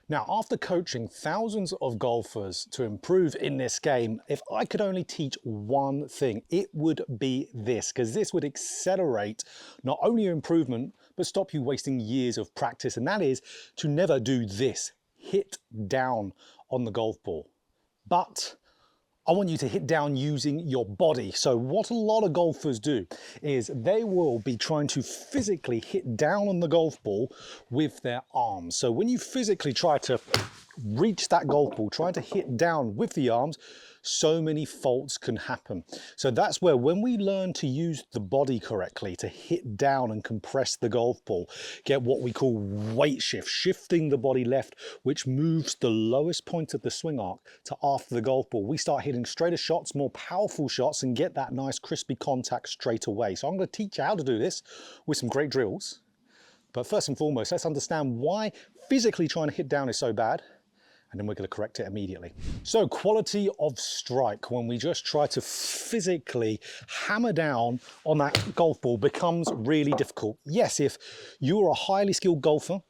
Now, after coaching thousands of golfers to improve in this game, if I could only teach one thing, it would be this, because this would accelerate not only your improvement, but stop you wasting years of practice. And that is to never do this, hit down on the golf ball. But I want you to hit down using your body. So what a lot of golfers do is they will be trying to physically hit down on the golf ball with their arms. So when you physically try to reach that golf ball, trying to hit down with the arms, so many faults can happen. So that's where when we learn to use the body correctly to hit down and compress the golf ball, get what we call weight shift, shifting the body left, which moves the lowest point of the swing arc to after the golf ball. We start hitting straighter shots, more powerful shots, and get that nice crispy contact straight away. So I'm going to teach you how to do this with some great drills. But first and foremost, let's understand why physically trying to hit down is so bad, and then we're going to correct it immediately. So quality of strike, when we just try to physically hammer down on that golf ball, becomes really difficult. Yes, if you're a highly skilled golfer,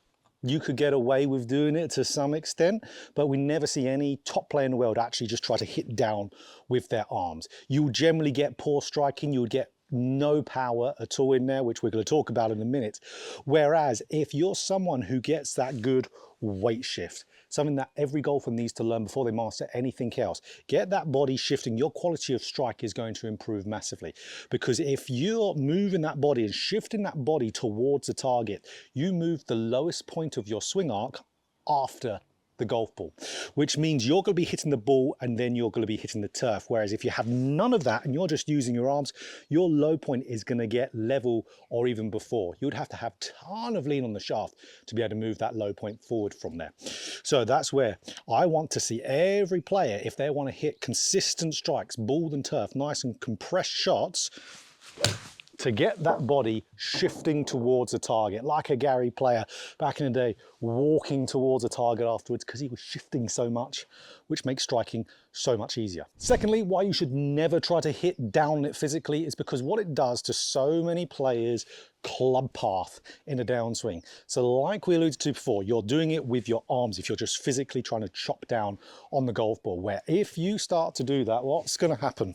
you could get away with doing it to some extent, but we never see any top player in the world actually just try to hit down with their arms. You will generally get poor striking, you would get no power at all in there, which we're going to talk about in a minute. Whereas if you're someone who gets that good weight shift, something that every golfer needs to learn before they master anything else, get that body shifting, your quality of strike is going to improve massively. Because if you're moving that body and shifting that body towards the target, you move the lowest point of your swing arc after the golf ball, which means you're going to be hitting the ball and then you're going to be hitting the turf. Whereas if you have none of that and you're just using your arms, your low point is going to get level or even before. You would have to have a ton of lean on the shaft to be able to move that low point forward from there. So that's where I want to see every player, if they want to hit consistent strikes, ball and turf, nice and compressed shots, to get that body shifting towards a target, like a Gary player back in the day, walking towards a target afterwards because he was shifting so much, which makes striking so much easier. Secondly, why you should never try to hit down it physically is because what it does to so many players' club path in a downswing. So like we alluded to before, you're doing it with your arms if you're just physically trying to chop down on the golf ball, where if you start to do that, what's going to happen?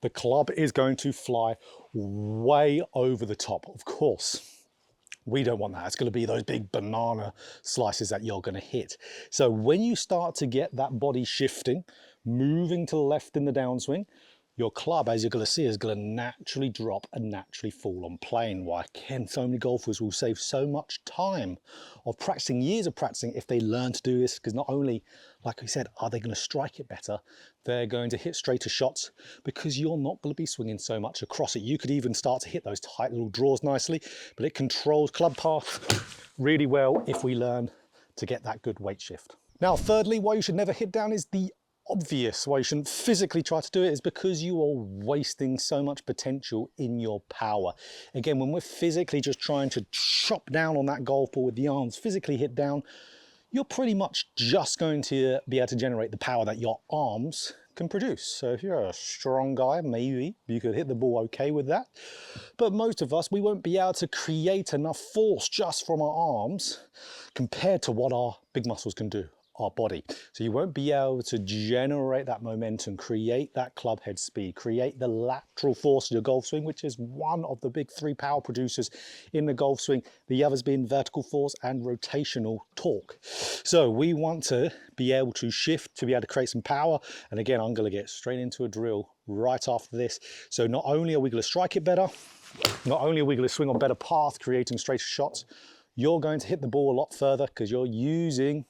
The club is going to fly way over the top. Of course, we don't want that. It's going to be those big banana slices that you're going to hit. So when you start to get that body shifting, moving to the left in the downswing, your club, as you're going to see, is going to naturally drop and naturally fall on plane. Why, again, so many golfers will save so much time of practicing, years of practicing, if they learn to do this, because not only, like we said, are they going to strike it better, they're going to hit straighter shots because you're not going to be swinging so much across it. You could even start to hit those tight little draws nicely, but it controls club path really well if we learn to get that good weight shift. Now, thirdly, why you should never hit down is the obvious. Why you shouldn't physically try to do it is because you are wasting so much potential in your power. Again, when we're physically just trying to chop down on that golf ball with the arms, physically hit down, you're pretty much just going to be able to generate the power that your arms can produce. So if you're a strong guy, maybe you could hit the ball okay with that. But most of us, we won't be able to create enough force just from our arms compared to what our big muscles can do, our body. So you won't be able to generate that momentum, create that club head speed, create the lateral force of your golf swing, which is one of the big three power producers in the golf swing, the others being vertical force and rotational torque. So we want to be able to shift to be able to create some power. And again, I'm going to get straight into a drill right after this. So not only are we going to strike it better, not only are we going to swing on better path, creating straighter shots, you're going to hit the ball a lot further because you're using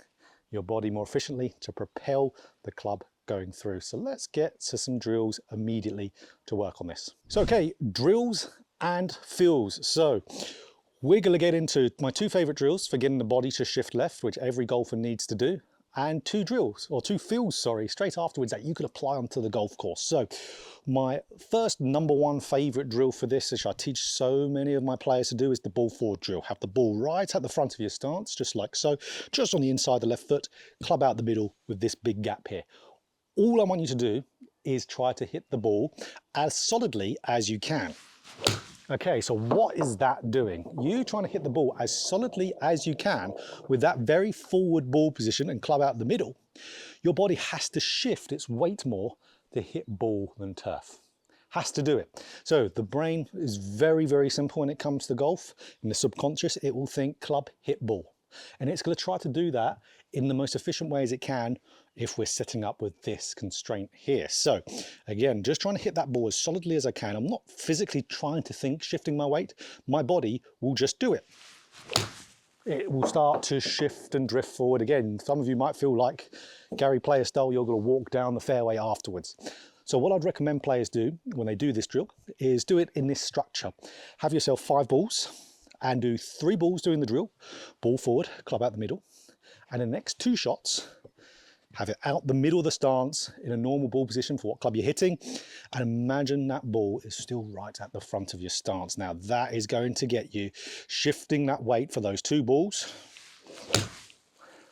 your body more efficiently to propel the club going through. So let's get to some drills immediately to work on this. So, okay, drills and feels. So we're going to get into my two favorite drills for getting the body to shift left, which every golfer needs to do, and two feels, straight afterwards that you could apply onto the golf course. So my first number one favorite drill for this, which I teach so many of my players to do, is the ball forward drill. Have the ball right at the front of your stance, just like so, just on the inside of the left foot, club out the middle with this big gap here. All I want you to do is try to hit the ball as solidly as you can. Okay, so what is that doing? You trying to hit the ball as solidly as you can with that very forward ball position and club out the middle. Your body has to shift its weight more to hit ball than turf. Has to do it. So the brain is very, very simple when it comes to golf. In the subconscious, it will think club, hit ball. And it's going to try to do that in the most efficient way as it can if we're setting up with this constraint here. So again, just trying to hit that ball as solidly as I can. I'm not physically trying to think shifting my weight. My body will just do it. It will start to shift and drift forward again. Some of you might feel like Gary Player style, you're going to walk down the fairway afterwards. So what I'd recommend players do when they do this drill is do it in this structure. Have yourself 5 balls and do 3 balls doing the drill. Ball forward, club out the middle. And the next 2 shots, have it out the middle of the stance in a normal ball position for what club you're hitting. And imagine that ball is still right at the front of your stance. Now that is going to get you shifting that weight for those 2 balls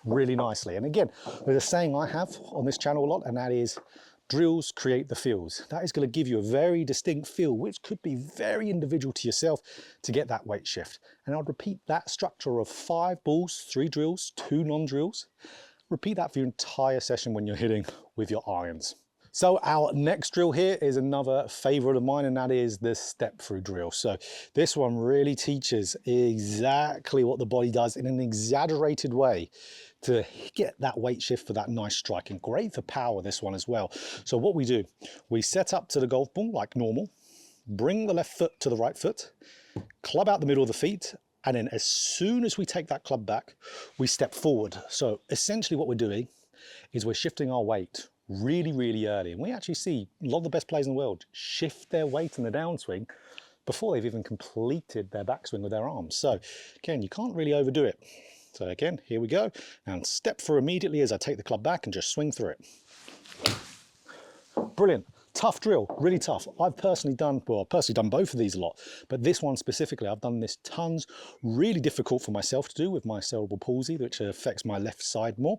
really nicely. And again, there's a saying I have on this channel a lot, and that is, drills create the feels. That is going to give you a very distinct feel, which could be very individual to yourself to get that weight shift. And I'll repeat that structure of 5 balls, 3 drills, 2 non-drills. Repeat that for your entire session when you're hitting with your irons. So our next drill here is another favorite of mine, and that is the step through drill. So this one really teaches exactly what the body does in an exaggerated way to get that weight shift for that nice striking. Great for power, this one as well. So what we do, we set up to the golf ball like normal, bring the left foot to the right foot, club out the middle of the feet, and then as soon as we take that club back, we step forward. So essentially what we're doing is we're shifting our weight really, really early. And we actually see a lot of the best players in the world shift their weight in the downswing before they've even completed their backswing with their arms. So again, you can't really overdo it. So again, here we go. And step through immediately as I take the club back and just swing through it. Brilliant. Tough drill, really tough. I've personally done both of these a lot, but this one specifically, I've done this tons. Really difficult for myself to do with my cerebral palsy, which affects my left side more.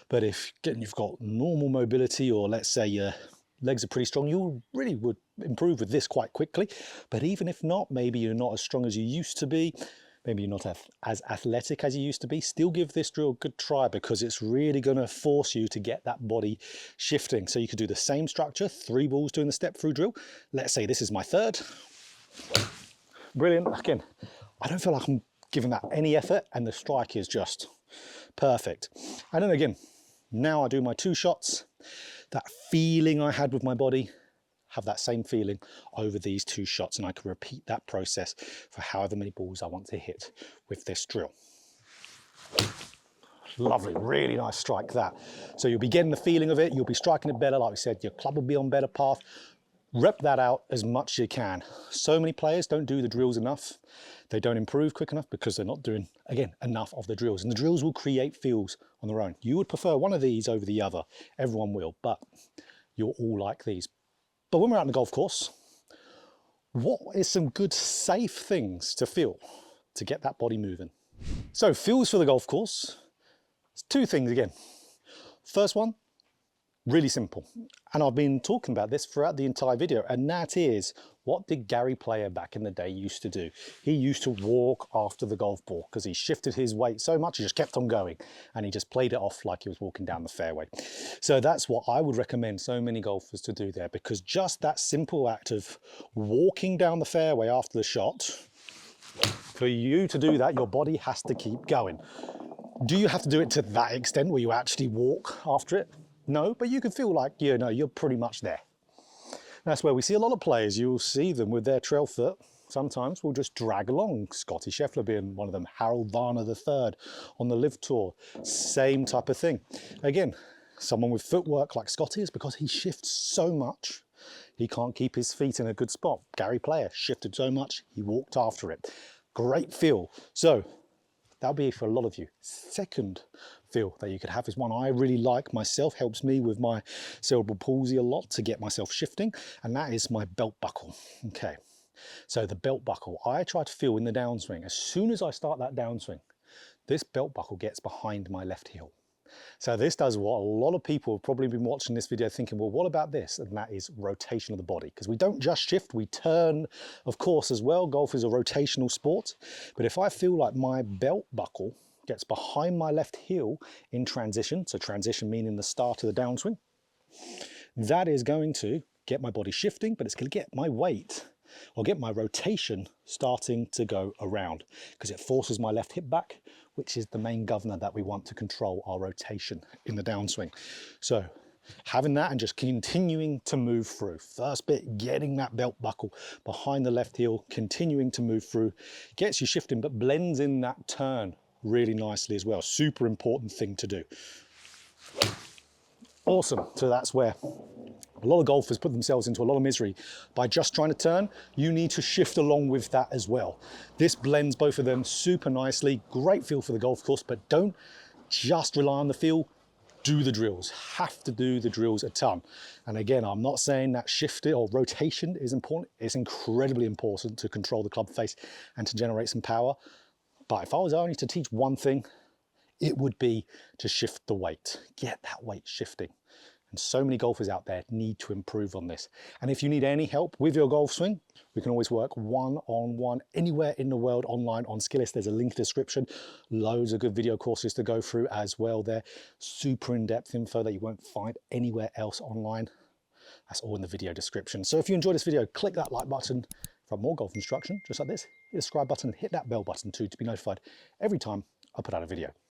But if you've got normal mobility, or let's say your legs are pretty strong, you really would improve with this quite quickly. But even if not, maybe you're not as strong as you used to be, maybe you're not as athletic as you used to be, still give this drill a good try, because it's really going to force you to get that body shifting. So you could do the same structure, 3 balls doing the step through drill. Let's say this is my 3rd. Brilliant. Again, I don't feel like I'm giving that any effort, and the strike is just perfect. And then again, now I do my 2 shots. That feeling I had with my body, have that same feeling over these 2 shots, and I can repeat that process for however many balls I want to hit with this drill. Lovely, really nice strike that. So you'll be getting the feeling of it, you'll be striking it better, like we said, your club will be on better path. Rep that out as much as you can. So many players don't do the drills enough. They don't improve quick enough because they're not doing, again, enough of the drills. And the drills will create feels on their own. You would prefer one of these over the other. Everyone will, but you're all like these. But when we're out on the golf course, what is some good safe things to feel to get that body moving? So feels for the golf course, it's 2 things again. First one, really simple. And I've been talking about this throughout the entire video, and that is, what did Gary Player back in the day used to do? He used to walk after the golf ball because he shifted his weight so much, he just kept on going, and he just played it off like he was walking down the fairway. So that's what I would recommend so many golfers to do there, because just that simple act of walking down the fairway after the shot, for you to do that, your body has to keep going. Do you have to do it to that extent where you actually walk after it? No, but you can feel like, you know, you're pretty much there. That's where we see a lot of players. You'll see them with their trail foot. Sometimes will just drag along. Scotty Scheffler being one of them, Harold Varner III on the Live Tour. Same type of thing. Again, someone with footwork like Scotty is because he shifts so much, he can't keep his feet in a good spot. Gary Player shifted so much, he walked after it. Great feel. So that'll be for a lot of you. Second feel that you could have is one I really like myself, helps me with my cerebral palsy a lot to get myself shifting, and that is my belt buckle. Okay, so the belt buckle, I try to feel in the downswing. As soon as I start that downswing, this belt buckle gets behind my left heel. So this does what a lot of people have probably been watching this video thinking, well, what about this? And that is rotation of the body. Because we don't just shift, we turn, of course, as well. Golf is a rotational sport. But if I feel like my belt buckle gets behind my left heel in transition, so transition meaning the start of the downswing, that is going to get my body shifting, but it's going to get my weight or get my rotation starting to go around because it forces my left hip back, which is the main governor that we want to control our rotation in the downswing. So having that and just continuing to move through. First bit, getting that belt buckle behind the left heel, continuing to move through, gets you shifting, but blends in that turn really nicely as well. Super important thing to do. Awesome. So that's where a lot of golfers put themselves into a lot of misery by just trying to turn. You need to shift along with that as well. This blends both of them super nicely. Great feel for the golf course, but don't just rely on the feel. Do the drills. Have to do the drills a ton. And again, I'm not saying that shifting or rotation is important. It's incredibly important to control the club face and to generate some power. But if I was only to teach one thing, it would be to shift the weight. Get that weight shifting. And so many golfers out there need to improve on this. And if you need any help with your golf swing, we can always work one-on-one anywhere in the world online on Skillist. There's a link in the description. Loads of good video courses to go through as well there. Super in-depth info that you won't find anywhere else online. That's all in the video description. So if you enjoyed this video, click that like button for more golf instruction, just like this. Hit the subscribe button, hit that bell button too to be notified every time I put out a video.